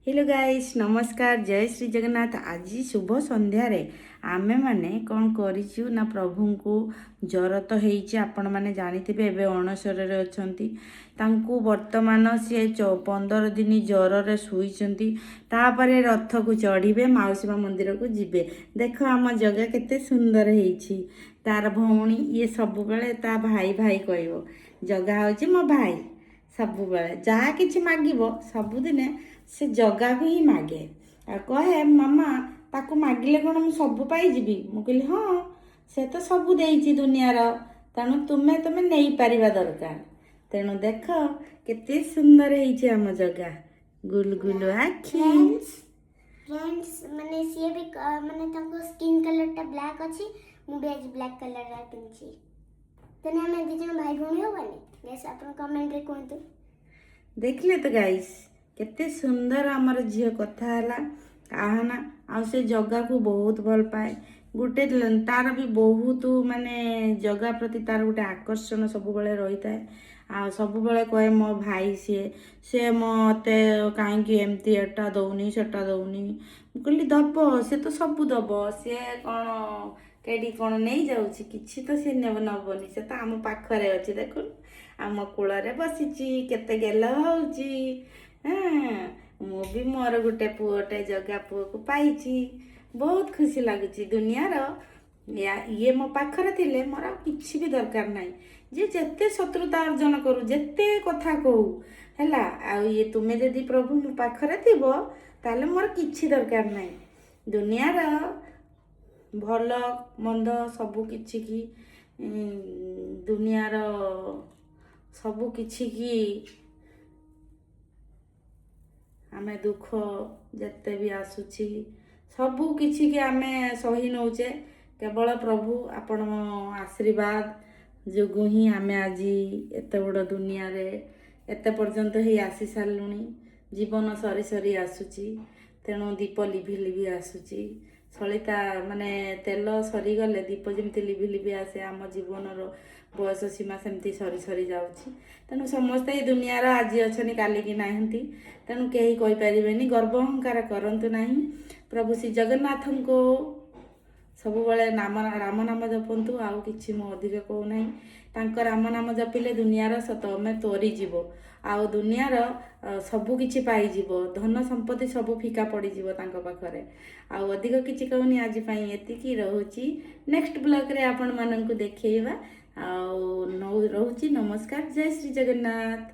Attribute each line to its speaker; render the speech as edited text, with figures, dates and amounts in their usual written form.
Speaker 1: Hello guys नमस्कार जय श्री जगन्नाथ। आज शुभ संध्यार आमे माने कौन करिछु ना प्रभु को जर तो होइछि आपण माने जानिथिबे एबे अणसर रे अछंती तांकू वर्तमान सी 15 दिन जर रे सुइचंती तापरे रथ को चढ़ीबे माउसीमा मंदिर को जिबे। देख आम जगह केते सुंदर होइछि तार भौणी ये सब बेले ता भाई भाई कहबो जगह होछि मो भाई सब बेले जहाँ किछि मागिबो सबुदिने से जगह को ही मागे आ कहे मामा ताको मागिले कौन मु सब पाइबी मु कहली हाँ से तो सब देइछि दुनियार तेणु तुम्हें तुम्हें नहीं पारिबा दरकार। तेणु देख केते सुंदर होइछि आम जगह गुल गुल आखि।
Speaker 2: फ्रेंड्स माने सी भी माने ताको स्किन कलर टा ब्लैक अछि मु भी आज ब्लैक कलर रा पिनछि तने हम दी जन भाई भौणी होबानी गैस अपन कमेंट रे कहंतु।
Speaker 1: देखले तो गाइस केते सुंदर आमर झील कथा है कहना आ से जगह को बहुत भल पाए गोटे तार भी बहुत माने जगह प्रति तार गोटे आकर्षण सब बेले रही थाए आ सब बेले कहे मो भाई सी मते कहीं एमती एटा दौनी सेटा दौनी कहली दब से तो सब दब सी कौन कहीं कौन नहीं जाऊँगी किसी तो सी नबनी से तो आम पाखरे अच्छी देखु आम कूल बसीची केते गेल होउची। हाँ मु भी मोर गोटे पुओटे जगह पुओ को पाइची बहुत खुशी लगुच दुनियार ये मो पाखरे थिले मोर आ किछि भी दरकार नाही जे जेते शत्रुता अर्जन करू जेते कथा कहू हैला आ ये तुमे यदि प्रभु मो पाखरे थिबो ताले मोर किछि दरकार नाही दुनियार भल मंद सबु किछि की दुनियार सबु किछि की आमे दुख जेते भी आसुची सबू किछि के आमे सही नौचे केवल प्रभु आपण आशीर्वाद जोगु ही आमे आज एते बड़ दुनिया रे एते पर्यंत ही आसी सारलुनी जीवन सरी सरी आसुची तेणु दीप लिभि लिभि आसुची सलिता माने तेल सरी गले दीप जमती लिभि लिभि आसे आम जीवनर बयस सीमा सेमती सरी सरी जाउची तेणु समस्ते ये दुनियार आज अच्छी काली की नाहंती तेणु कहीं कहीपरेनि गर्व अहंकार करंतु नहीं प्रभु श्री जगन्नाथ को सबुबले नाम राम नाम जपंतु आउ किछि मो अधिक कहू नहीं तांको राम नाम जपिले दुनियार सतमे तोरी जीव आउ दुनियार सबु किछि पाई जीव धन संपत्ति सबु फीका पड़ी जीव तांको पाखरे आउ अधिक किछि कहूनी आज पई एतिकी रहूची नेक्स्ट ब्लॉग रे आपण माननकु देखैबा आउ रहूची नमस्कार जय श्री जगन्नाथ।